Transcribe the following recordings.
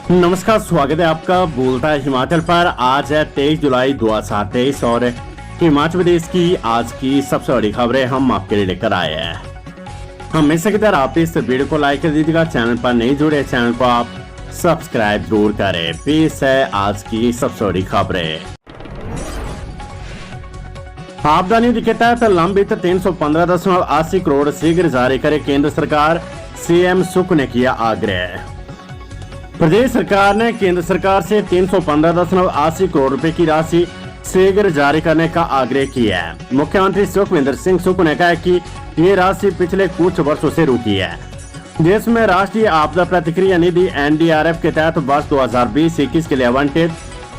नमस्कार, स्वागत है आपका बोलता है हिमाचल पर। आज है 23 जुलाई 2023 और हिमाचल प्रदेश की आज की सबसे बड़ी खबरें हम आपके लिए लेकर आए हैं। हमेशा की तरह आप इस वीडियो को लाइक कर दीजिएगा। चैनल पर नहीं जुड़े चैनल को आप सब्सक्राइब जरूर करें। पेश है आज की सबसे बड़ी खबरें। आपदा निधि के तहत लंबित 315.80 करोड़ शीघ्र जारी करे केंद्र सरकार, सीएम सुख ने किया आग्रह। प्रदेश सरकार ने केंद्र सरकार से 315.80 करोड़ रुपए की राशि शीघ्र जारी करने का आग्रह किया है। मुख्यमंत्री सुखविंदर सिंह सुक्खू ने कहा कि ये राशि पिछले कुछ वर्षों से रुकी है। देश में राष्ट्रीय आपदा प्रतिक्रिया निधि एनडीआरएफ के तहत वर्ष 2020-21 के लिए आवंटित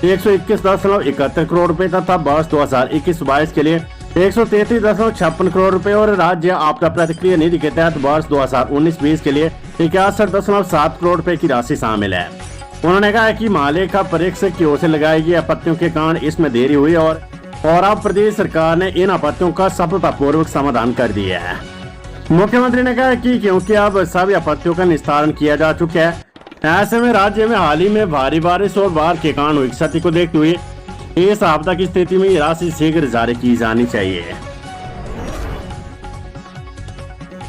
121.71 करोड़ रुपए तथा वर्ष 2021-22 के लिए 133.56 करोड़ रुपए और राज्य आपदा प्रतिक्रिया निधि के तहत वर्ष 2019-20 के लिए 61.7 करोड़ रुपए की राशि शामिल है। उन्होंने कहा कि महालेखा परीक्षक की ओर से लगाई गई आपत्तियों के कारण इसमें देरी हुई और अब प्रदेश सरकार ने इन आपत्तियों का सफलतापूर्वक समाधान कर दिया है। मुख्यमंत्री ने कहा कि क्योंकि अब सभी आपत्तियों का निस्तारण किया जा चुका है, ऐसे में राज्य में हाल ही में भारी बारिश और बाढ़ के कारण हुई क्षति को देखते हुए इस आपदा की स्थिति में राशि शीघ्र जारी की जानी चाहिए।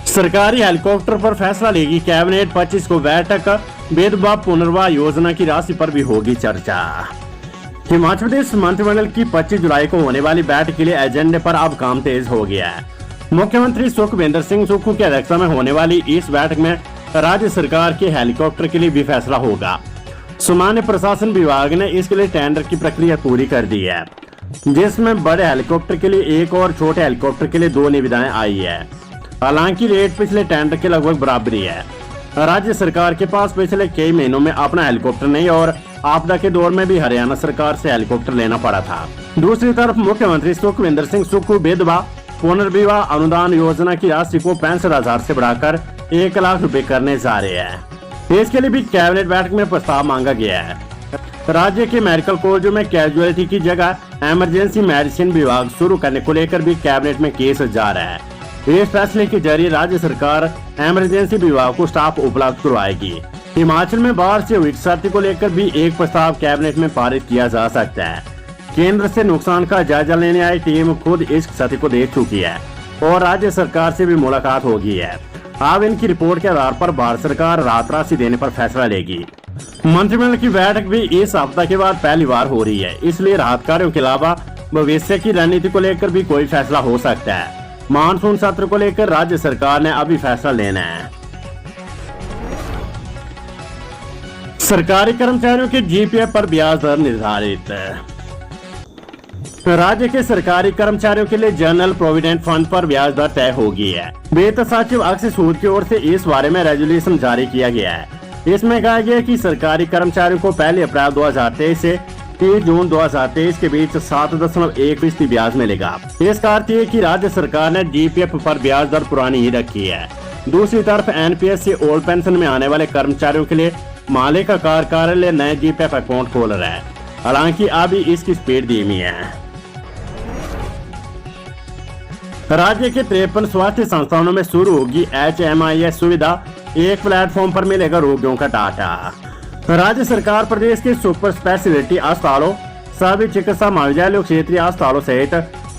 सरकारी हेलीकॉप्टर पर फैसला लेगी कैबिनेट। 25 को बैठक। विधवा पुनर्वास योजना की राशि पर भी होगी चर्चा। हिमाचल प्रदेश मंत्रिमंडल की 25 जुलाई को होने वाली बैठक के लिए एजेंडे पर अब काम तेज हो गया है। मुख्यमंत्री सुखविंदर सिंह सुक्खू की अध्यक्षता में होने वाली इस बैठक में राज्य सरकार के हेलीकॉप्टर के लिए भी फैसला होगा। सामान्य प्रशासन विभाग ने इसके लिए टेंडर की प्रक्रिया पूरी कर दी है, जिसमें बड़े हेलीकॉप्टर के लिए एक और छोटे हेलीकॉप्टर के लिए 2 निविदाएं आई है। हालांकि रेट पिछले टेंडर के लगभग बराबरी है। राज्य सरकार के पास पिछले कई महीनों में अपना हेलीकॉप्टर नहीं और आपदा के दौर में भी हरियाणा सरकार से हेलीकॉप्टर लेना पड़ा था। दूसरी तरफ मुख्यमंत्री सुखविंदर सिंह सुक्खू विधवा पुनर्विवाह अनुदान योजना की राशि को 65,000 से बढ़ाकर 1 लाख रुपए करने जा रहे हैं। इसके लिए भी कैबिनेट बैठक में प्रस्ताव मांगा गया है। राज्य के मेडिकल कॉलेजों में कैजुअलिटी की जगह इमरजेंसी मेडिसिन विभाग शुरू करने को लेकर भी कैबिनेट में केस जा रहा है। इस फैसले के जरिए राज्य सरकार इमरजेंसी विभाग को स्टाफ उपलब्ध करवाएगी। हिमाचल में बाढ़ से हुई क्षति को लेकर भी एक प्रस्ताव कैबिनेट में पारित किया जा सकता है। केंद्र से नुकसान का जायजा लेने आई टीम खुद इस क्षति को देख चुकी है और राज्य सरकार से भी मुलाकात हो गई है। अब इनकी रिपोर्ट के आधार पर भारत सरकार राहत राशि देने पर फैसला लेगी। मंत्रिमंडल की बैठक भी इस आपदा के बाद पहली बार हो रही है, इसलिए राहत कार्यों के अलावा भविष्य की रणनीति को लेकर भी कोई फैसला हो सकता है। मानसून सत्र को लेकर राज्य सरकार ने अभी फैसला लेना है। सरकारी कर्मचारियों के जीपीएफ पर ब्याज दर निर्धारित। राज्य के सरकारी कर्मचारियों के लिए जनरल प्रोविडेंट फंड पर ब्याज दर तय हो गई है। वित्त सचिव अक्षय सूद की ओर से इस बारे में रेजोल्यूशन जारी किया गया है। इसमें कहा गया कि सरकारी कर्मचारियों को 1 अप्रैल 2023 से 30 जून 2023 के बीच 7.1% ब्याज मिलेगा। इसका अर्थ है कि राज्य सरकार ने जीपीएफ पर ब्याज दर पुरानी ही रखी है। दूसरी तरफ एनपीएस से ओल्ड पेंशन में आने वाले कर्मचारियों के लिए महालेखा कार्यालय नए जीपीएफ अकाउंट खोल रहा है। हालांकि अभी इसकी स्पीड धीमी है। राज्य के 53 स्वास्थ्य संस्थानों में शुरू होगी HMIS सुविधा। एक प्लेटफॉर्म पर मिलेगा रोगियों का डाटा। राज्य सरकार प्रदेश के सुपर स्पेशलिटी अस्पतालों, सभी चिकित्सा महाविद्यालयों, क्षेत्रीय अस्पतालों सहित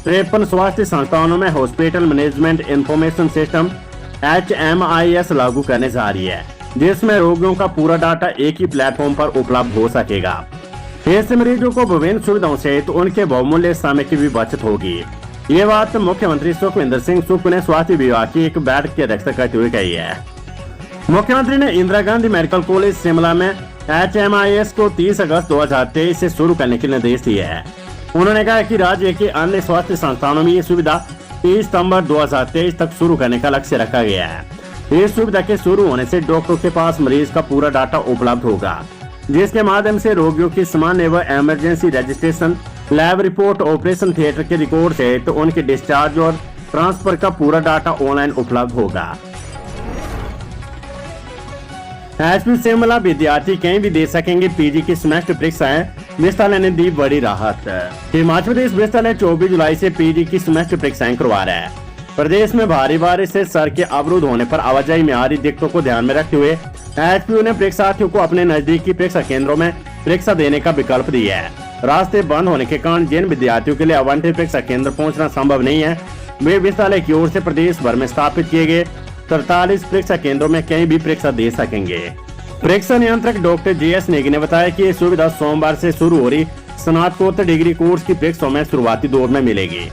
53 स्वास्थ्य संस्थानों में hospital management information system HMIS लागू करने जा रही है, जिसमें रोगियों का पूरा डाटा एक ही प्लेटफॉर्म पर उपलब्ध हो सकेगा। इससे मरीजों को विभिन्न सुविधाओं सहित उनके बहुमूल्य समय की भी बचत होगी। ये बात मुख्यमंत्री सुखविंदर सिंह सुक्खू ने स्वास्थ्य विभाग की एक बैठक की अध्यक्षता करते हुए कही है। मुख्यमंत्री ने इंदिरा गांधी मेडिकल कॉलेज शिमला में HMIS को 30 अगस्त 2023 से शुरू करने के निर्देश दिए हैं। उन्होंने कहा कि राज्य के अन्य स्वास्थ्य संस्थानों में ये सुविधा 30 सितंबर 2023 तक शुरू करने का लक्ष्य रखा गया है। इस सुविधा के शुरू होने से डॉक्टरों के पास मरीज का पूरा डाटा उपलब्ध होगा, जिसके माध्यम से रोगियों की सामान्य व emergency registration, lab report, operation theatre के रिकॉर्ड से तो उनके डिस्चार्ज और ट्रांसफर का पूरा डाटा ऑनलाइन उपलब्ध होगा। एचपी शिमला विद्यार्थी कहीं भी दे सकेंगे पीजी की सेमेस्टर परीक्षाएं, विस्तालय ने दी बड़ी राहत। हिमाचल प्रदेश विस्तालय 24 जुलाई से पीजी की सेमेस्टर परीक्षाएं करवा रहा है। प्रदेश में भारी बारिश से सड़कें अवरुद्ध होने पर आवाजाही में आ रही दिक्कतों को ध्यान में रखते हुए एचपीयू ने परीक्षार्थियों को अपने नजदीकी परीक्षा केंद्रों में परीक्षा देने का विकल्प दिया है। रास्ते बंद होने के कारण जिन विद्यार्थियों के लिए आवंटित परीक्षा केंद्र पहुंचना संभव नहीं है, वे विद्यालय की ओर से प्रदेश भर में स्थापित किए गए 43 परीक्षा केंद्रों में कहीं भी परीक्षा दे सकेंगे। परीक्षा नियंत्रक डॉक्टर JS नेगी ने बताया कि ये सुविधा सोमवार से शुरू हो रही स्नातकोत्तर डिग्री कोर्स की परीक्षाओं में शुरुआती दौर में मिलेगी।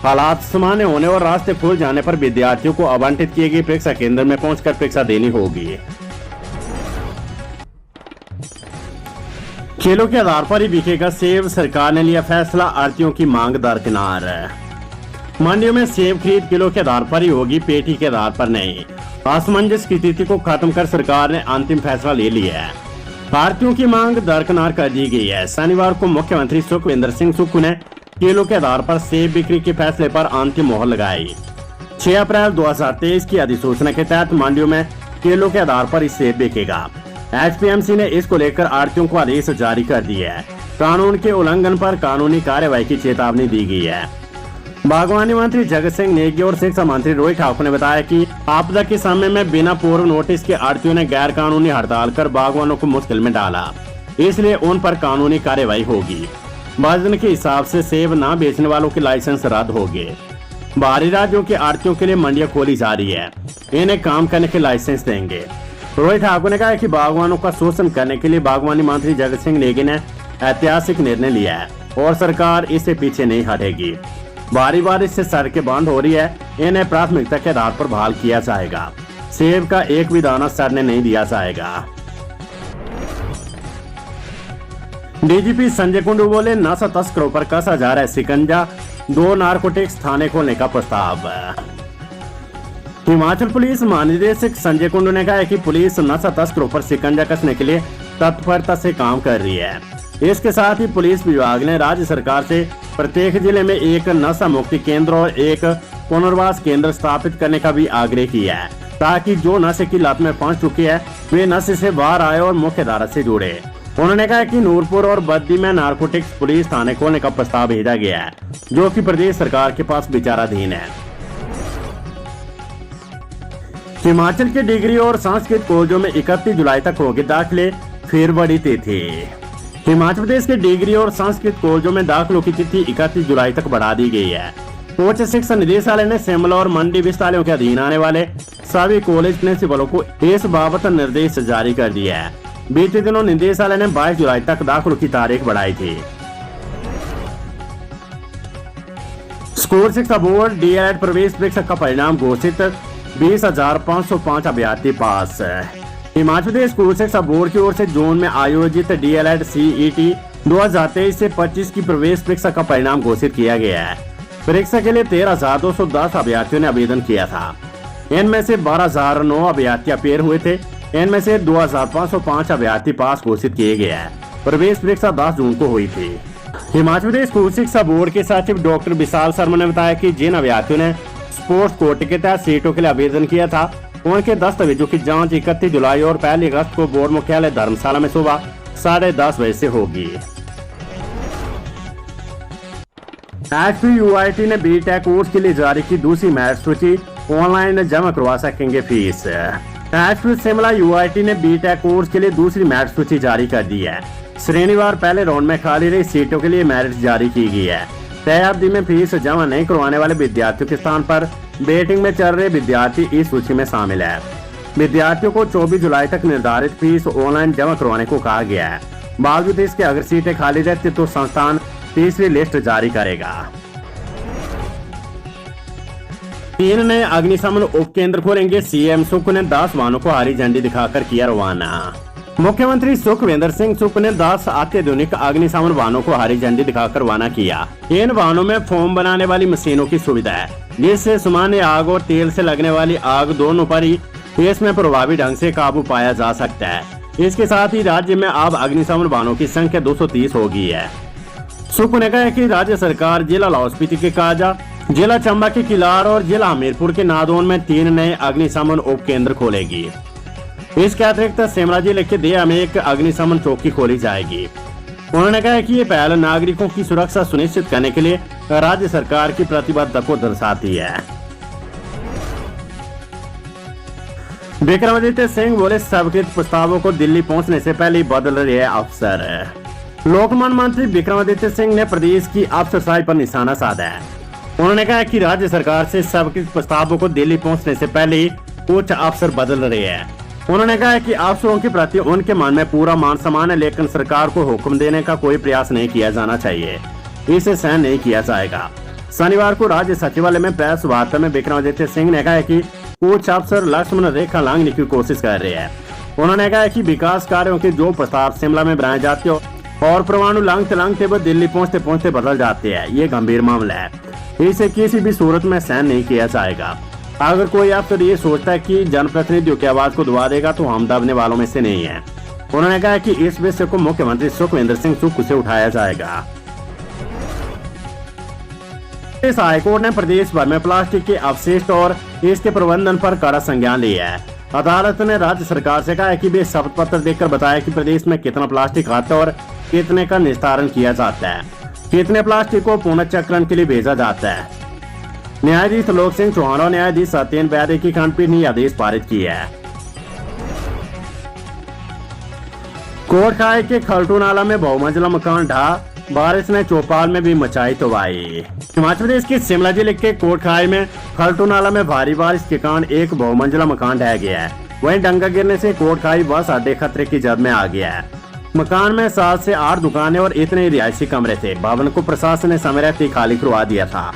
हालात सामान्य होने और रास्ते खुल जाने पर विद्यार्थियों को आवंटित किए गए परीक्षा केंद्र में पहुंचकर परीक्षा देनी होगी। खेलों के आधार पर ही बिकेगा सेब, सरकार ने लिया फैसला, आढ़तियों की मांग दरकिनार। मंडियों में सेब खरीद किलो के आधार पर ही होगी, पेटी के आधार पर नहीं। असमंजस की स्थिति को खत्म कर सरकार ने अंतिम फैसला ले लिया है। आढ़तियों की मांग दरकिनार कर दी गई है। शनिवार को मुख्यमंत्री सुखविंदर सिंह सुक्खू ने किलो के आधार पर सेब बिक्री के फैसले पर अंतिम मोहर लगाई। 6 अप्रैल 2023 की अधिसूचना के तहत मंडियों में किलो के आधार पर सेब बिकेगा। HPMC ने इसको लेकर आढ़तियों को आदेश जारी कर दिया है। कानून के उल्लंघन पर कानूनी कार्यवाही की चेतावनी दी गई है। बागवानी मंत्री जगत सिंह नेगी और शिक्षा मंत्री रोहित ठाकुर ने बताया कि आपदा के समय में बिना पूर्व नोटिस के आढ़तियों ने गैर कानूनी हड़ताल कर बागवानों को मुश्किल में डाला, इसलिए उन पर कानूनी कार्यवाही होगी। वजन के हिसाब से सेब न बेचने वालों के लाइसेंस रद्द होंगे। बाहरी राज्यों के आढ़तियों के लिए मंडियां खोली जा रही है, इन्हें काम करने के लाइसेंस देंगे। रोहित ठाकुर ने कहा कि बागवानों का शोषण करने के लिए बागवानी मंत्री जगत सिंह नेगी ने ऐतिहासिक निर्णय लिया है और सरकार इससे पीछे नहीं हटेगी। भारी बारिश से सड़कें बंद हो रही है, इन्हें प्राथमिकता के आधार पर बहाल किया जाएगा। सेब का एक भी दाना सड़ने नहीं दिया जाएगा। डीजीपी संजय कुंडू बोले, नशा तस्करों पर कसा जा रहा है शिकंजा, 2 नारकोटिक्स थाने खोलने का प्रस्ताव। हिमाचल पुलिस महानिदेशक संजय कुंडू ने कहा है कि पुलिस नशा तस्करों पर शिकंजा कसने के लिए तत्परता से काम कर रही है। इसके साथ ही पुलिस विभाग ने राज्य सरकार से प्रत्येक जिले में एक नशा मुक्ति केंद्र और एक पुनर्वास केंद्र स्थापित करने का भी आग्रह किया है, ताकि जो नशे की लत में फंस चुके हैं वे नशे से बाहर आए और मुख्य धारा से जुड़े। उन्होंने कहा कि नूरपुर और बद्दी में नारकोटिक्स पुलिस थाने खोलने का प्रस्ताव भेजा गया है, जो कि प्रदेश सरकार के पास विचाराधीन है। हिमाचल के डिग्री और संस्कृत कॉलेजों में 31 जुलाई तक होंगे दाखिले, फिर बड़ी तिथि। हिमाचल प्रदेश के डिग्री और संस्कृत कॉलेजों में दाखिलों की तिथि 31 जुलाई तक बढ़ा दी गई है। उच्च शिक्षा निदेशालय ने शिमला और मंडी विश्वविद्यालयों के अधीन आने वाले सभी कॉलेज प्रिंसिपलों को इस बाबत निर्देश जारी कर दिया है। बीते दिनों निदेशालय ने 22 जुलाई तक दाखिलों की तारीख बढ़ाई थी। स्कूल शिक्षा बोर्ड DELED प्रवेश परीक्षा का परिणाम घोषित, 20,505 अभ्यर्थी पास। हिमाचल प्रदेश स्कूल शिक्षा बोर्ड की ओर से जून में आयोजित DELED CET 2023 से 25 की प्रवेश परीक्षा का परिणाम घोषित किया गया है। परीक्षा के लिए 13,210 अभ्यर्थियों ने आवेदन किया था। इनमें से 12,009 अभ्यर्थी अपेयर हुए थे। इनमें से 2,505 अभ्यर्थी पास घोषित किए गए हैं। प्रवेश परीक्षा 10 जून को हुई थी। हिमाचल प्रदेश स्कूल शिक्षा बोर्ड के सचिव डॉक्टर विशाल शर्मा ने बताया कि जिन अभ्यर्थियों ने स्पोर्ट्स कोटे के तहत सीटों के लिए आवेदन किया था, उनके दस्तावेजों की जांच 31 जुलाई और 1 अगस्त को बोर्ड मुख्यालय धर्मशाला में सुबह 10:30 बजे से होगी। HPUIT ने BTech कोर्स के लिए जारी की दूसरी मेरिट सूची, ऑनलाइन जमा करवा सकेंगे फीस। HPU शिमला UIT ने BTech कोर्स के लिए दूसरी मेरिट सूची जारी कर दी है। शनिवार पहले राउंड में खाली रही सीटों के लिए मेरिट जारी की गई है। तय अवधि में फीस जमा नहीं करवाने वाले विद्यार्थियों के स्थान पर वेटिंग में चल रहे विद्यार्थी इस सूची में शामिल है। विद्यार्थियों को 24 जुलाई तक निर्धारित फीस ऑनलाइन जमा करवाने को कहा गया है। बावजूद इसके अगर सीटें खाली रहती तो संस्थान तीसरी लिस्ट जारी करेगा। 3 नए अग्निशमन उपकेंद्र खोलेंगे, CM सुक्खू ने 10 वाहनों को हरी झंडी दिखाकर किया रवाना। मुख्यमंत्री सुखविंदर सिंह सुक्खू ने 10 अत्याधुनिक अग्निशमन वाहनों को हरी झंडी दिखाकर रवाना किया। इन वाहनों में फोम बनाने वाली मशीनों की सुविधा है, जिससे सामान्य आग और तेल से लगने वाली आग दोनों पर ही इसमें प्रभावी ढंग से काबू पाया जा सकता है। इसके साथ ही राज्य में अब अग्निशमन वाहनों की संख्या 230 हो गई है। सुक्खू ने कहा कि राज्य सरकार जिला लाहौल स्पीति के काजा, जिला चंबा के किलार और जिला हमीरपुर के नादौन में 3 नए अग्निशमन उपकेंद्र खोलेगी। इसके अतिरिक्त शिमला जिले के देया में एक अग्निशमन चौकी खोली जाएगी। उन्होंने कहा कि ये पहल नागरिकों की सुरक्षा सुनिश्चित करने के लिए राज्य सरकार की प्रतिबद्धता को दर्शाती है। विक्रमादित्य सिंह बोले स्वीकृत प्रस्तावों को दिल्ली पहुंचने से पहले ही बदल रहे अफसर। लोकमान मंत्री विक्रमादित्य सिंह ने प्रदेश की अफसरशाही पर निशाना साधा है। उन्होंने कहा कि राज्य सरकार से स्वीकृत प्रस्तावों को दिल्ली पहुंचने से पहले ही उच्च अफसर बदल रहे हैं। उन्होंने कहा कि अफसरों के प्रति उनके मन में पूरा मान सम्मान है, लेकिन सरकार को हुक्म देने का कोई प्रयास नहीं किया जाना चाहिए, इसे सहन नहीं किया जाएगा। शनिवार को राज्य सचिवालय में प्रेस वार्ता में विक्रमादित्य सिंह ने कहा कि उच्च अफसर लक्ष्मण रेखा लांघने की कोशिश कर रहे हैं। उन्होंने कहा कि विकास कार्यों के जो प्रस्ताव शिमला में बनाए जाते हो और परमाणु लांघते लांघते वो दिल्ली पहुंचते पहुंचते बदल जाते हैं, ये गंभीर मामला है, इसे किसी भी सूरत में सहन नहीं किया जाएगा। अगर कोई अफसर ये सोचता है कि जनप्रतिनिधियों की आवाज को दबा देगा तो हम दबने वालों में से नहीं है। उन्होंने कहा कि इस विषय को मुख्यमंत्री सुखविंदर सिंह सुक्खू से उठाया जाएगा। इस हाईकोर्ट ने प्रदेश भर में प्लास्टिक के अपशिष्ट और इसके प्रबंधन पर कड़ा संज्ञान लिया है। अदालत ने राज्य सरकार से कहा है कि वे शपथ पत्र देकर बताया कि प्रदेश में कितना प्लास्टिक आता है और कितने का निस्तारण किया जाता है, कितने प्लास्टिक को पुनर्चक्रण के लिए भेजा जाता है। न्यायाधीश लोक सिंह चौहान और न्यायाधीश सत्येन वैद्य की खंडपीठ ने आदेश पारित किया है। कोटखाई के खलटू नाला में बहुमंजिला मकान ढहा, बारिश ने चौपाल में भी मचाई तबाही। हिमाचल प्रदेश के शिमला जिले के कोटखाई में खलटू नाला में भारी बारिश के कारण एक बहुमंजिला मकान ढह गया है। वहीं डंगा गिरने से कोटखाई बस अड्डे खतरे की जद में आ गया है। मकान में 7 से 8 दुकानें और इतने रिहायशी कमरे थे। भवन को प्रशासन ने समय रहते खाली करवा दिया था।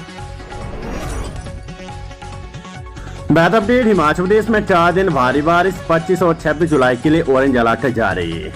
बैड अपडेट, हिमाचल प्रदेश में 4 दिन भारी बारिश, 25 और 26 जुलाई के लिए ऑरेंज अलर्ट जारी है।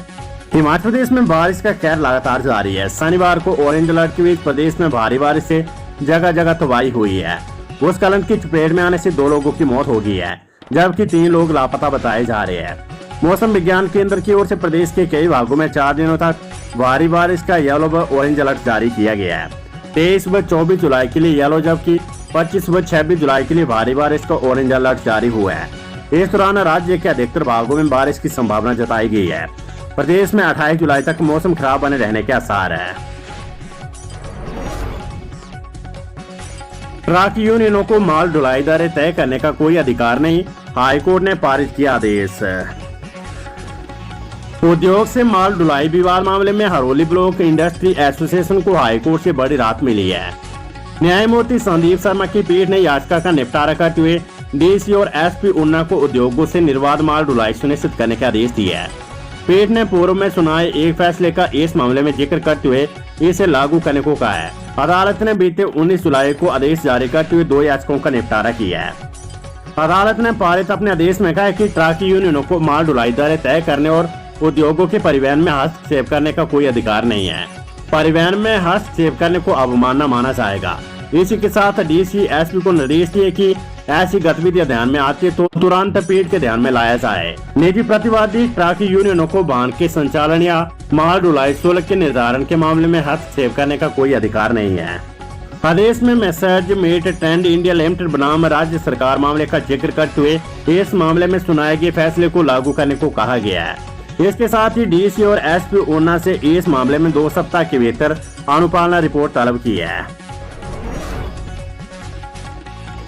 हिमाचल प्रदेश में बारिश का कहर लगातार जारी है। शनिवार को ऑरेंज अलर्ट के बीच प्रदेश में भारी बारिश से जगह जगह तबाही हुई है। भूस्खलन की चपेट में आने से 2 लोगों की मौत हो गई है, जबकि 3 लोग लापता बताए जा रहे हैं। मौसम विज्ञान केंद्र की ओर से प्रदेश के कई भागों में 4 दिनों तक भारी बारिश का येलो व ऑरेंज अलर्ट जारी किया गया है। 23 व 24 जुलाई के लिए येलो, जबकि 25 व 26 जुलाई के लिए भारी बारिश का ऑरेंज अलर्ट जारी हुआ है। इस दौरान राज्य के अधिकतर भागों में बारिश की संभावना जताई गई है। प्रदेश में 28 जुलाई तक मौसम खराब बने रहने के आसार है। ट्रक यूनियनों को माल ढुलाई दरें तय करने का कोई अधिकार नहीं, हाईकोर्ट ने पारित किया आदेश। उद्योग से माल ढुलाई विवाद मामले में हरोली ब्लॉक इंडस्ट्री एसोसिएशन को हाईकोर्ट से बड़ी राहत मिली है। न्यायमूर्ति संदीप शर्मा की पीठ ने याचिका का निपटारा करते हुए डीसी और एसपी ऊना को उद्योगों से निर्बाध माल ढुलाई सुनिश्चित करने का आदेश दिया है। पीठ ने पूर्व में सुनाए एक फैसले का इस मामले में जिक्र करते हुए इसे लागू करने को कहा है। अदालत ने बीते 19 जुलाई को आदेश जारी करते हुए 2 याचिकाओं का निपटारा किया है। अदालत ने पारित अपने आदेश में कहा है कि ट्रक यूनियनों को माल ढुलाई दरें तय करने और उद्योगों के परिवहन में हस्तक्षेप करने का कोई अधिकार नहीं है। परिवहन में हस्तक्षेप करने को अवमानना माना जाएगा। इसी के साथ डीसी एसपी को निर्देश दिए कि ऐसी गतिविधियां ध्यान में आती है तो तुरंत पीठ के ध्यान में लाया जाए। निजी प्रतिवादी ट्रक यूनियनों को वाहन के संचालन या माल ढुलाई शुल्क के निर्धारण के मामले में हस्तक्षेप करने का कोई अधिकार नहीं है। आदेश में message mate trend India limited बनाम राज्य सरकार मामले का जिक्र करते हुए इस मामले में सुनाए गए फैसले को लागू करने को कहा गया है। इसके साथ ही डीसी और एसपी ऊना से इस मामले में 2 सप्ताह के भीतर अनुपालना रिपोर्ट तलब की है।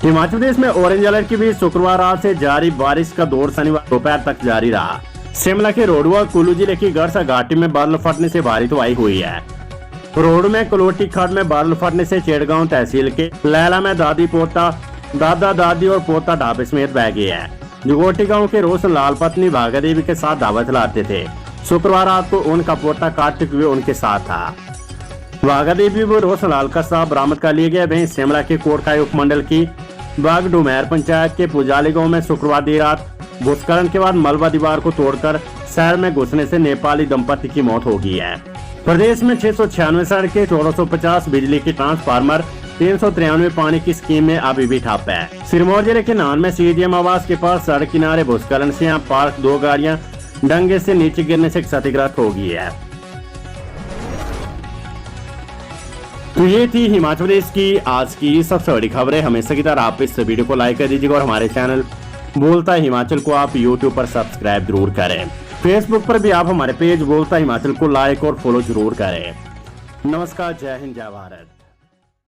हिमाचल प्रदेश में ऑरेंज अलर्ट के बीच शुक्रवार रात से जारी बारिश का दौर शनिवार दोपहर तक जारी रहा। शिमला के रोडवा कुल्लू जिले की गरसा घाटी में बादल फटने से भारी तबाही हुई है। रोड में कलोटी खड्ड में बादल फटने से चेड़गांव तहसील के लैला में दादी पोता, दादा दादी और पोता ढाबे समेत बह गए हैं। जुगोटी गांव के रोशन लाल पत्नी भागा देवी के साथ दावत चलाते थे। शुक्रवार रात को उनका पोता कार्तिक भी उनके साथ था। भागा देवी व रोशन लाल का शव बरामद कर लिया गया। वहीं शिमला के कोटखाई उपमंडल की बागडुमैर पंचायत के पुजाली गांव में शुक्रवार देर रात भूस्खलन के बाद मलबा दीवार को तोड़कर शहर में घुसने से नेपाली दंपति की मौत हो गई है। प्रदेश में 696 सड़कें, 1450 बिजली के ट्रांसफार्मर, 393 पानी की स्कीम में अभी भी ठप है। सिरमौर जिले के नान में सीडीएम आवास के पास सड़क किनारे भूस्खलन से यहाँ पार्क 2 गाड़ियां डंगे से नीचे गिरने से क्षतिग्रस्त हो गई है। तो ये थी हिमाचल प्रदेश की आज की सबसे बड़ी खबरें। हमेशा की तरह आप इस वीडियो को लाइक कर दीजिएगा और हमारे चैनल बोलता हिमाचल को आप यूट्यूब पर सब्सक्राइब जरूर करें। फेसबुक पर भी आप हमारे पेज बोलता हिमाचल को लाइक और फॉलो जरूर करें। नमस्कार, जय हिंद, जय भारत।